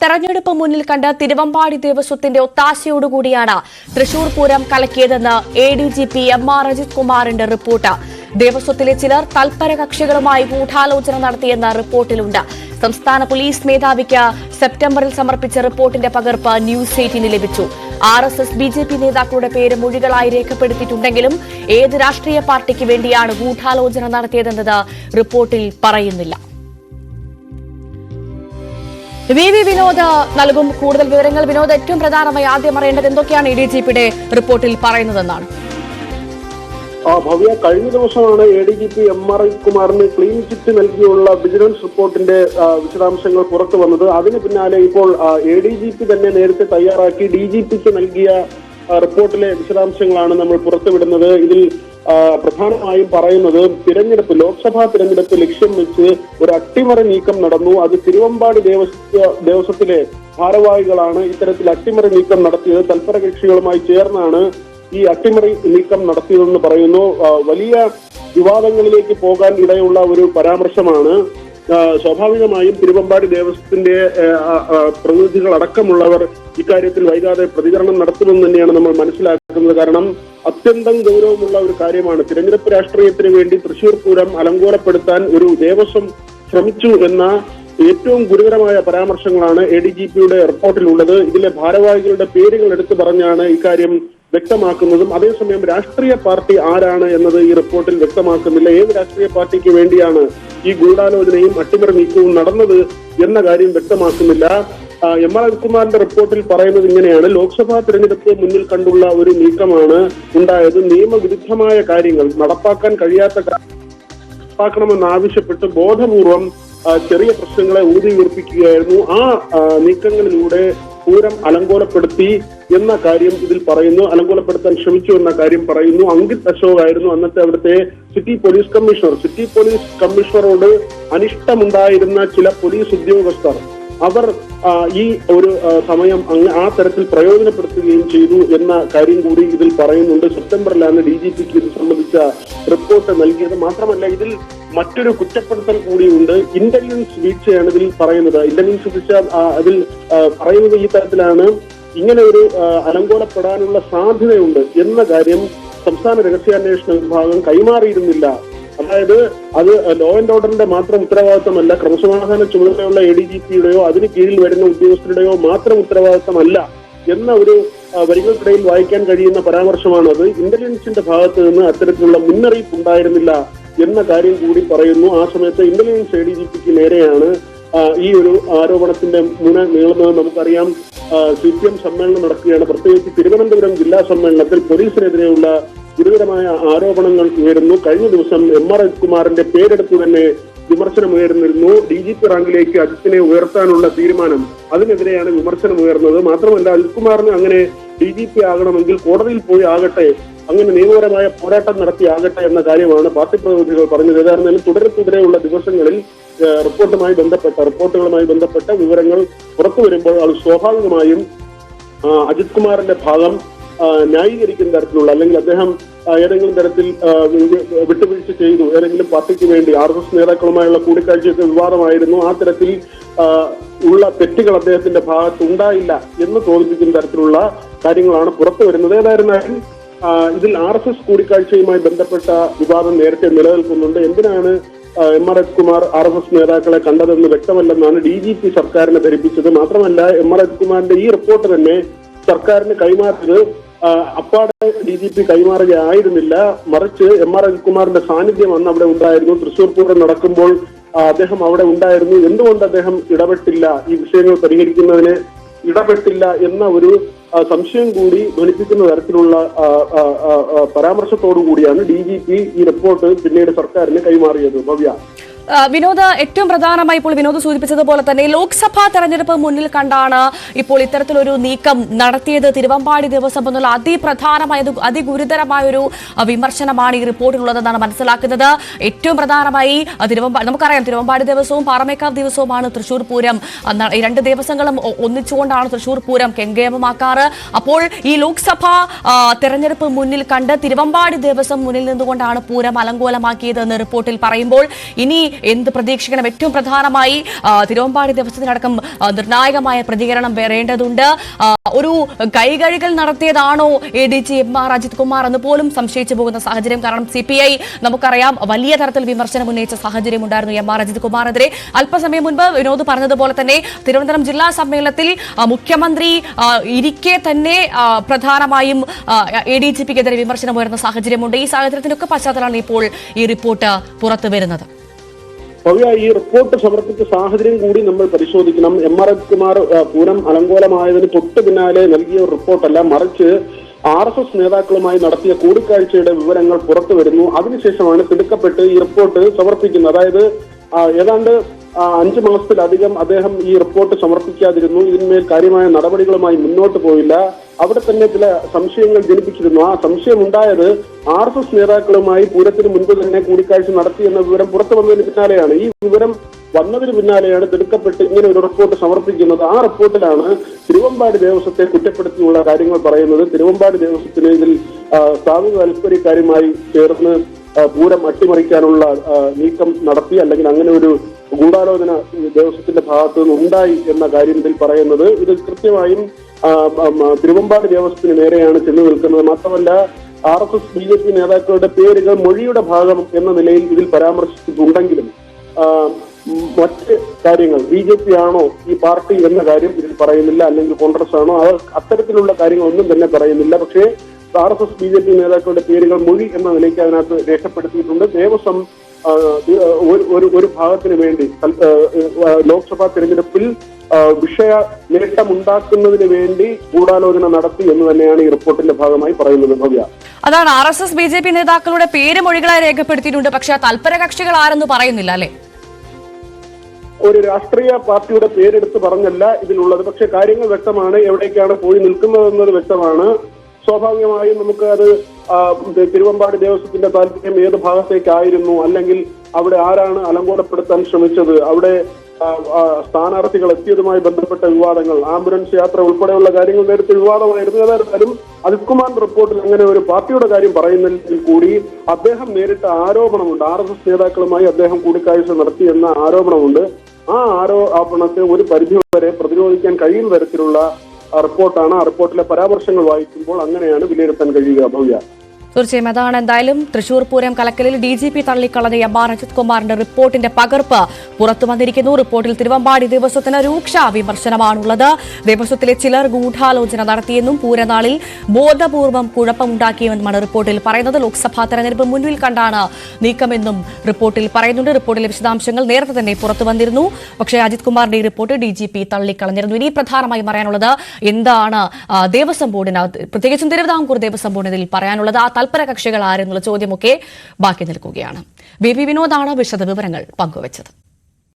തെരഞ്ഞെടുപ്പ് മുന്നിൽ കണ്ട് തിരുവമ്പാടി ദേവസ്വത്തിന്റെ ഒത്താശയോടുകൂടിയാണ് തൃശൂർ പൂരം കലക്കിയതെന്ന് എഡിജിപി എം.ആർ. അജിത് കുമാറിന്റെ റിപ്പോർട്ട്. ദേവസ്വത്തിലെ ചിലർ തൽപര കക്ഷികളുമായി ഗൂഢാലോചന നടത്തിയെന്ന റിപ്പോർട്ടിലുണ്ട്. സംസ്ഥാന പോലീസ് മേധാവിക്ക് സെപ്റ്റംബറിൽ സമർപ്പിച്ച റിപ്പോർട്ടിന്റെ പകർപ്പ് ന്യൂസ് 18 ലഭിച്ചു. RSS BJP നേതാക്കളുടെ പേര് മൊഴികളായി രേഖപ്പെടുത്തിയിട്ടുണ്ടെങ്കിലും ഏത് രാഷ്ട്രീയ പാർട്ടിക്ക് വേണ്ടിയാണ് ഗൂഢാലോചന നടത്തിയതെന്നത് റിപ്പോർട്ടിൽ പറയുന്നില്ല. വിനോദ് നൽകും കൂടുതൽ വിവരങ്ങൾ. വിനോദ്, ഏറ്റവും പ്രധാനമായി ആദ്യം അറിയേണ്ടത് എന്തൊക്കെയാണ് എഡിജിപിയുടെ റിപ്പോർട്ടിൽ പറയുന്നതെന്നാണ്? ഭവ്യ, കഴിഞ്ഞ ദിവസമാണ് എഡിജിപി എം.ആർ. കുമാറിന് ക്ലീൻ ചിറ്റ് നൽകിയുള്ള വിജിലൻസ് റിപ്പോർട്ടിന്റെ വിശദാംശങ്ങൾ പുറത്തു വന്നത്. അതിന് പിന്നാലെ ഇപ്പോൾ എഡിജിപി തന്നെ നേരത്തെ തയ്യാറാക്കി DGPക്ക് നൽകിയ റിപ്പോർട്ടിലെ വിശദാംശങ്ങളാണ് നമ്മൾ പുറത്തുവിടുന്നത്. ഇതിൽ പ്രധാനമായും പറയുന്നത് ലോക്സഭാ തിരഞ്ഞെടുപ്പ് ലക്ഷ്യം വെച്ച് ഒരു അട്ടിമറി നീക്കം നടന്നു. അത് തിരുവമ്പാടി ദേവസ്വത്തിലെ ഭാരവാഹികളാണ് ഇത്തരത്തിൽ അട്ടിമറി നീക്കം നടത്തിയത്. തൽപര കക്ഷികളുമായി ചേർന്നാണ് ഈ അട്ടിമറി നീക്കം നടത്തിയതെന്ന് പറയുന്നു. വലിയ വിവാദങ്ങളിലേക്ക് പോകാൻ ഇടയുള്ള ഒരു പരാമർശമാണ്. സ്വാഭാവികമായും തിരുവമ്പാടി ദേവസ്വത്തിന്റെ പ്രതിനിധികൾ അടക്കമുള്ളവർ ഇക്കാര്യത്തിൽ വൈകാതെ പ്രതികരണം നടത്തുമെന്ന് തന്നെയാണ് നമ്മൾ മനസ്സിലാക്കുന്നത്. കാരണം അത്യന്തം ഗൗരവമുള്ള ഒരു കാര്യമാണ്. തിരഞ്ഞെടുപ്പ് രാഷ്ട്രീയത്തിന് വേണ്ടി തൃശൂർ പൂരം അലങ്കോലപ്പെടുത്താൻ ഒരു ദേവസ്വം ശ്രമിച്ചു എന്ന ഏറ്റവും ഗുരുതരമായ പരാമർശങ്ങളാണ് എഡിജിപിയുടെ റിപ്പോർട്ടിലുള്ളത്. ഇതിലെ ഭാരവാഹികളുടെ പേരുകൾ എടുത്തു പറഞ്ഞാണ് ഇക്കാര്യം വ്യക്തമാക്കുന്നതും. അതേസമയം രാഷ്ട്രീയ പാർട്ടി ആരാണ് എന്നത് ഈ റിപ്പോർട്ടിൽ വ്യക്തമാക്കുന്നില്ല. ഏത് രാഷ്ട്രീയ പാർട്ടിക്ക് വേണ്ടിയാണ് ഈ ഗൂഢാലോചനയും അട്ടിമറി നീക്കവും നടന്നത് എന്ന കാര്യം വ്യക്തമാക്കുന്നില്ല. എം.ആർ. അജിത്കുമാറിന്റെ റിപ്പോർട്ടിൽ പറയുന്നത് ഇങ്ങനെയാണ്: ലോക്സഭാ തിരഞ്ഞെടുപ്പ് മുന്നിൽ കണ്ടുള്ള ഒരു നീക്കമാണ് ഉണ്ടായത്. നിയമവിരുദ്ധമായ കാര്യങ്ങൾ നടപ്പാക്കാൻ നടപ്പാക്കണമെന്നാവശ്യപ്പെട്ട് ബോധപൂർവം ചെറിയ പ്രശ്നങ്ങളെ ഊതിവീർപ്പിക്കുകയായിരുന്നു. ആ നീക്കങ്ങളിലൂടെ പൂരം അലങ്കോലപ്പെടുത്തി എന്ന കാര്യം ഇതിൽ പറയുന്നു. അലങ്കോലപ്പെടുത്താൻ ശ്രമിച്ചു എന്ന കാര്യം പറയുന്നു. അങ്കിത് അശോക് ആയിരുന്നു അന്നത്തെ അവിടുത്തെ city police commissioner. City police കമ്മീഷണറോട് അനിഷ്ടമുണ്ടായിരുന്ന ചില പോലീസ് ഉദ്യോഗസ്ഥർ അവർ ഈ ഒരു സമയം ആ തരത്തിൽ പ്രയോജനപ്പെടുത്തുകയും ചെയ്തു എന്ന കാര്യം കൂടി ഇതിൽ പറയുന്നുണ്ട്. സെപ്റ്റംബറിലാണ് DGPക്ക് ഇത് സംബന്ധിച്ച റിപ്പോർട്ട് നൽകിയത്. മാത്രമല്ല, ഇതിൽ മറ്റൊരു കുറ്റപ്പെടുത്തൽ കൂടിയുണ്ട്. ഇന്റലിജൻസ് വീഴ്ചയാണ് ഇതിൽ പറയുന്നത്. ഇന്റലിജൻസ് വീഴ്ച അതിൽ പറയുന്നത് ഈ തരത്തിലാണ്: ഇങ്ങനെ ഒരു അലങ്കോലപ്പെടാനുള്ള സാധ്യതയുണ്ട് എന്ന കാര്യം സംസ്ഥാന രഹസ്യാന്വേഷണ വിഭാഗം കൈമാറിയിരുന്നില്ല. അതായത് അത് ലോ ആൻഡ് ഓർഡറിന്റെ മാത്രം ഉത്തരവാദിത്തമല്ല, ക്രമസമാധാന ചുമതലയുള്ള ADGPയുടെയോ അതിന് കീഴിൽ വരുന്ന ഉദ്യോഗസ്ഥരുടെയോ മാത്രം ഉത്തരവാദിത്തമല്ല എന്ന ഒരു വരികൾക്കിടയിൽ വായിക്കാൻ കഴിയുന്ന പരാമർശമാണത്. ഇന്റലിജൻസിന്റെ ഭാഗത്ത് നിന്ന് അത്തരത്തിലുള്ള മുന്നറിയിപ്പ് ഉണ്ടായിരുന്നില്ല എന്ന കാര്യം കൂടി പറയുന്നു. ആ സമയത്ത് ഇന്റലിജൻസ് ADGPക്ക് നേരെയാണ് ഈ ഒരു ആരോപണത്തിന്റെ മുന നീളുന്നത്. നമുക്കറിയാം, CPM സമ്മേളനം നടക്കുകയാണ്. പ്രത്യേകിച്ച് തിരുവനന്തപുരം ജില്ലാ സമ്മേളനത്തിൽ പോലീസിനെതിരെയുള്ള ഗുരുതരമായ ആരോപണങ്ങൾ ഉയരുന്നു. കഴിഞ്ഞ ദിവസം എം.ആർ. അജിത്കുമാറിന്റെ പേരെടുത്ത് തന്നെ വിമർശനം ഉയർന്നിരുന്നു. DGP റാങ്കിലേക്ക് അജിത്തിനെ ഉയർത്താനുള്ള തീരുമാനം, അതിനെതിരെയാണ് വിമർശനം ഉയർന്നത്. മാത്രമല്ല, അജിത്കുമാറിന് അങ്ങനെ DGP ആകണമെങ്കിൽ കോടതിയിൽ പോയി ആകട്ടെ, അങ്ങനെ നിയമപരമായ പോരാട്ടം നടത്തി ആകട്ടെ എന്ന കാര്യമാണ് പാർട്ടി പ്രതിനിധികൾ പറഞ്ഞത്. ഏതായിരുന്നാലും തുടരെയുള്ള ദിവസങ്ങളിൽ റിപ്പോർട്ടുകളുമായി ബന്ധപ്പെട്ട വിവരങ്ങൾ പുറത്തു വരുമ്പോൾ അത് സ്വാഭാവികമായും അജിത് കുമാറിന്റെ ഭാഗം ന്യായീകരിക്കുന്ന തരത്തിലുള്ള, അല്ലെങ്കിൽ അദ്ദേഹം ഏതെങ്കിലും തരത്തിൽ വിട്ടുവീഴ്ച ചെയ്തു, ഏതെങ്കിലും പാർട്ടിക്ക് വേണ്ടി RSS നേതാക്കളുമായുള്ള കൂടിക്കാഴ്ചയൊക്കെ വിവാദമായിരുന്നു, ആ തരത്തിൽ ഉള്ള തെറ്റുകൾ അദ്ദേഹത്തിന്റെ ഭാഗത്ത് ഉണ്ടായില്ല എന്ന് തോന്നിപ്പിക്കുന്ന തരത്തിലുള്ള കാര്യങ്ങളാണ് പുറത്തു വരുന്നത്. ഏതായിരുന്നാലും ഇതിൽ RSS കൂടിക്കാഴ്ചയുമായി ബന്ധപ്പെട്ട വിവാദം നേരത്തെ നിലനിൽക്കുന്നുണ്ട്. എന്തിനാണ് എം.ആർ. അജിത്കുമാർ RSS നേതാക്കളെ കണ്ടതെന്ന് വ്യക്തമല്ലെന്നാണ് DGP സർക്കാരിനെ ധരിപ്പിച്ചത്. മാത്രമല്ല, എം.ആർ. അജിത്കുമാറിന്റെ ഈ റിപ്പോർട്ട് തന്നെ സർക്കാരിന് കൈമാറിയത് അപ്പാടെ DGP കൈമാറുകയായിരുന്നില്ല. മറിച്ച് എം.ആർ. അജിത്കുമാറിന്റെ സാന്നിധ്യം അന്ന് അവിടെ ഉണ്ടായിരുന്നു. തൃശൂർ പൂരം നടക്കുമ്പോൾ അദ്ദേഹം അവിടെ ഉണ്ടായിരുന്നു. എന്തുകൊണ്ട് അദ്ദേഹം ഇടപെട്ടില്ല, ഈ വിഷയങ്ങൾ പരിഹരിക്കുന്നതിന് ഇടപെട്ടില്ല എന്ന ഒരു സംശയം കൂടി ധ്വനിപ്പിക്കുന്ന തരത്തിലുള്ള പരാമർശത്തോടു കൂടിയാണ് DGP ഈ റിപ്പോർട്ട് പിന്നീട് സർക്കാരിന് കൈമാറിയത്. ഭവ്യ, വിനോദ്, ഏറ്റവും പ്രധാനമായി ഇപ്പോൾ വിനോദ് സൂചിപ്പിച്ചതുപോലെ തന്നെ ലോക്സഭാ തെരഞ്ഞെടുപ്പ് മുന്നിൽ കണ്ടാണ് ഇപ്പോൾ ഇത്തരത്തിലൊരു നീക്കം നടത്തിയത്. തിരുവമ്പാടി ദേവസ്വം എന്നുള്ള അതിപ്രധാനമായ അതിഗുരുതരമായ ഒരു വിമർശനമാണ് ഈ റിപ്പോർട്ടിലുള്ളതെന്നാണ് മനസ്സിലാക്കുന്നത്. ഏറ്റവും പ്രധാനമായി നമുക്കറിയാം, തിരുവമ്പാടി ദേവസ്വവും പാറമേക്കാവ് ദേവസ്വവുമാണ് തൃശൂർ പൂരം, രണ്ട് ദേവസ്വങ്ങളും ഒന്നിച്ചുകൊണ്ടാണ് തൃശൂർ പൂരം കെങ്കേമമാക്കാറ്. അപ്പോൾ ഈ ലോക്സഭാ തെരഞ്ഞെടുപ്പ് മുന്നിൽ കണ്ട് തിരുവമ്പാടി ദേവസ്വം മുന്നിൽ നിന്നുകൊണ്ടാണ് പൂരം അലങ്കോലമാക്കിയതെന്ന് റിപ്പോർട്ടിൽ പറയുമ്പോൾ ഇനി എന്ത് പ്രതീക്ഷിക്കണം? ഏറ്റവും പ്രധാനമായി തിരുവമ്പാടി ദിവസത്തിനടക്കം നിർണായകമായ പ്രതികരണം വരേണ്ടതുണ്ട്. ഒരു കൈകഴുകൽ നടത്തിയതാണോ ADG MR അജിത് കുമാർ എന്ന് പോലും സംശയിച്ചു പോകുന്ന സാഹചര്യം. കാരണം CPI നമുക്കറിയാം വലിയ തരത്തിൽ വിമർശനം ഉന്നയിച്ച സാഹചര്യം ഉണ്ടായിരുന്നു MR അജിത് കുമാറിനെതിരെ. അല്പസമയം മുൻപ് വിനോദ് പറഞ്ഞതുപോലെ തന്നെ തിരുവനന്തപുരം ജില്ലാ സമ്മേളനത്തിൽ മുഖ്യമന്ത്രി ഇരിക്കെ തന്നെ പ്രധാനമായും ADGPക്കെതിരെ വിമർശനം ഉയർന്ന സാഹചര്യമുണ്ട്. ഈ സാഹചര്യത്തിനൊക്കെ പശ്ചാത്തലമാണ് ഇപ്പോൾ ഈ റിപ്പോർട്ട് പുറത്തു വരുന്നത്. ഈ റിപ്പോർട്ട് സമർപ്പിച്ച സാഹചര്യം കൂടി നമ്മൾ പരിശോധിക്കണം. MR അജിത് കുമാർ പൂരം അലങ്കോലമായതിന് തൊട്ട് പിന്നാലെ നൽകിയ ഒരു റിപ്പോർട്ടല്ല, മറിച്ച് RSS നേതാക്കളുമായി നടത്തിയ കൂടിക്കാഴ്ചയുടെ വിവരങ്ങൾ പുറത്തു വരുന്നു. അതിനുശേഷമാണ് തിടുക്കപ്പെട്ട് ഈ റിപ്പോർട്ട് സമർപ്പിക്കുന്നത്. അതായത് ഏതാണ്ട് 5 മാസത്തിലധികം അദ്ദേഹം ഈ റിപ്പോർട്ട് സമർപ്പിക്കാതിരുന്നു. ഇതിന്മേൽ കാര്യമായ നടപടികളുമായി മുന്നോട്ട് പോയില്ല. അവിടെ തന്നെ ചില സംശയങ്ങൾ ജനിപ്പിച്ചിരുന്നു. ആ സംശയം ഉണ്ടായത് RSS നേതാക്കളുമായി പൂരത്തിന് മുൻപ് തന്നെ കൂടിക്കാഴ്ച നടത്തി എന്ന വിവരം പുറത്തു വന്നതിന് പിന്നാലെയാണ്. ഈ വിവരം വന്നതിന് പിന്നാലെയാണ് തിടുക്കപ്പെട്ട് ഇങ്ങനെ ഒരു റിപ്പോർട്ട് സമർപ്പിക്കുന്നത്. ആ റിപ്പോർട്ടിലാണ് തിരുവമ്പാടി ദേവസ്വത്തെ കുറ്റപ്പെടുത്തിയുള്ള കാര്യങ്ങൾ പറയുന്നത്. തിരുവമ്പാടി ദേവസ്വത്തിന് ഇതിൽ സാമൂഹ്യ താൽപര്യക്കാരുമായി ചേർന്ന് പൂരം അട്ടിമറിക്കാനുള്ള നീക്കം നടത്തി, അല്ലെങ്കിൽ അങ്ങനെ ഒരു ഗൂഢാലോചന ദേവസ്വത്തിന്റെ ഭാഗത്തു നിന്ന് ഉണ്ടായി എന്ന കാര്യം ഇതിൽ പറയുന്നത്. ഇത് കൃത്യമായും തിരുവമ്പാടി ദേവസ്വത്തിന് നേരെയാണ് ചെന്നു നിൽക്കുന്നത്. മാത്രമല്ല RSS BJP നേതാക്കളുടെ പേരുകൾ മൊഴിയുടെ ഭാഗം എന്ന നിലയിൽ ഇതിൽ പരാമർശിച്ചിട്ടുണ്ടെങ്കിലും മറ്റ് കാര്യങ്ങൾ BJP ആണോ ഈ പാർട്ടി എന്ന കാര്യം ഇതിൽ പറയുന്നില്ല, അല്ലെങ്കിൽ കോൺഗ്രസ് ആണോ, അത്തരത്തിലുള്ള കാര്യങ്ങളൊന്നും തന്നെ പറയുന്നില്ല. പക്ഷേ RSS BJP നേതാക്കളുടെ പേരുകൾ മൊഴി എന്ന നിലയ്ക്ക് അതിനകത്ത് രേഖപ്പെടുത്തിയിട്ടുണ്ട്. ദേവസ്വം ഒരു ഭാഗത്തിന് വേണ്ടി ലോക്സഭാ തെരഞ്ഞെടുപ്പിൽ വിഷയ നേട്ടമുണ്ടാക്കുന്നതിന് വേണ്ടി ഗൂഢാലോചന നടത്തി എന്ന് തന്നെയാണ് ഈ റിപ്പോർട്ടിന്റെ ഭാഗമായി പറയുന്നത്. ഭവ്യ, അതാണ് RSS BJP നേതാക്കളുടെ പേര് മൊഴികളായി രേഖപ്പെടുത്തിയിട്ടുണ്ട്. പക്ഷെ തൽപര കക്ഷികൾ ആരെന്ന് പറയുന്നില്ല, അല്ലെ? ഒരു രാഷ്ട്രീയ പാർട്ടിയുടെ പേരെടുത്ത് പറഞ്ഞല്ല ഇതിലുള്ളത്. പക്ഷെ കാര്യങ്ങൾ വ്യക്തമാണ്, എവിടേക്കാണ് പോയി നിൽക്കുന്നതെന്നത് വ്യക്തമാണ്. സ്വാഭാവികമായും നമുക്ക് അത് തിരുവമ്പാടി ദേവസ്വത്തിന്റെ താല്പര്യം ഏത് ഭാഗത്തേക്കായിരുന്നു, അല്ലെങ്കിൽ അവിടെ ആരാണ് അലങ്കോലപ്പെടുത്താൻ ശ്രമിച്ചത്, അവിടെ സ്ഥാനാർത്ഥികൾ എത്തിയതുമായി ബന്ധപ്പെട്ട വിവാദങ്ങൾ, ആംബുലൻസ് യാത്ര ഉൾപ്പെടെയുള്ള കാര്യങ്ങൾ നേരത്തെ വിവാദമായിരുന്നു. ഏതായാലും അജിത് കുമാറിന്റെ റിപ്പോർട്ടിൽ അങ്ങനെ ഒരു പാർട്ടിയുടെ കാര്യം പറയുന്നതിൽ കൂടി അദ്ദേഹം നേരിട്ട ആരോപണമുണ്ട്. RSS നേതാക്കളുമായി അദ്ദേഹം കൂടിക്കാഴ്ച നടത്തി എന്ന ആരോപണമുണ്ട്. ആ ആരോപണത്തെ ഒരു പരിധിവരെ പ്രതിരോധിക്കാൻ കഴിയുന്ന തരത്തിലുള്ള റിപ്പോർട്ടാണ്. ആ റിപ്പോർട്ടിലെ പരാമർശങ്ങൾ വായിക്കുമ്പോൾ അങ്ങനെയാണ് വിലയിരുത്താൻ കഴിയുക. ഭവ്യ, തീർച്ചയായും അതാണ്. എന്തായാലും തൃശൂർ പൂരം കലക്കലിൽ DGP തള്ളിക്കളഞ്ഞ MR അജിത് കുമാറിന്റെ റിപ്പോർട്ടിന്റെ പകർപ്പ് പുറത്തു വന്നിരിക്കുന്നു. റിപ്പോർട്ടിൽ തിരുവമ്പാടി ദേവസ്വത്തിന് രൂക്ഷ വിമർശനമാണുള്ളത്. ദേവസ്വത്തിലെ ചിലർ ഗൂഢാലോചന നടത്തിയെന്നും പൂരനാളിൽ ബോധപൂർവം കുഴപ്പമുണ്ടാക്കിയെന്നുമാണ് റിപ്പോർട്ടിൽ പറയുന്നത്. ലോക്സഭാ തെരഞ്ഞെടുപ്പ് മുന്നിൽ കണ്ടാണ് നീക്കമെന്നും റിപ്പോർട്ടിൽ പറയുന്നുണ്ട്. റിപ്പോർട്ടിലെ വിശദാംശങ്ങൾ നേരത്തെ തന്നെ പുറത്തു വന്നിരുന്നു. പക്ഷേ അജിത് കുമാറിന്റെ ഈ റിപ്പോർട്ട് DGP തള്ളിക്കളഞ്ഞിരുന്നു. ഇനി പ്രധാനമായും പറയാനുള്ളത് എന്താണ് ദേവസ്വം ബോർഡിന്, പ്രത്യേകിച്ചും തിരുവിതാംകൂർ ദേവസ്വം ബോർഡിന് ഇതിൽ പറയാനുള്ളത്? തൽപര കക്ഷികൾ ആരെന്നുള്ള ചോദ്യമൊക്കെ ബാക്കി നിൽക്കുകയാണ്. ബേബി വിനോദാണ് വിശദവിവരങ്ങൾ പങ്കുവച്ചത്.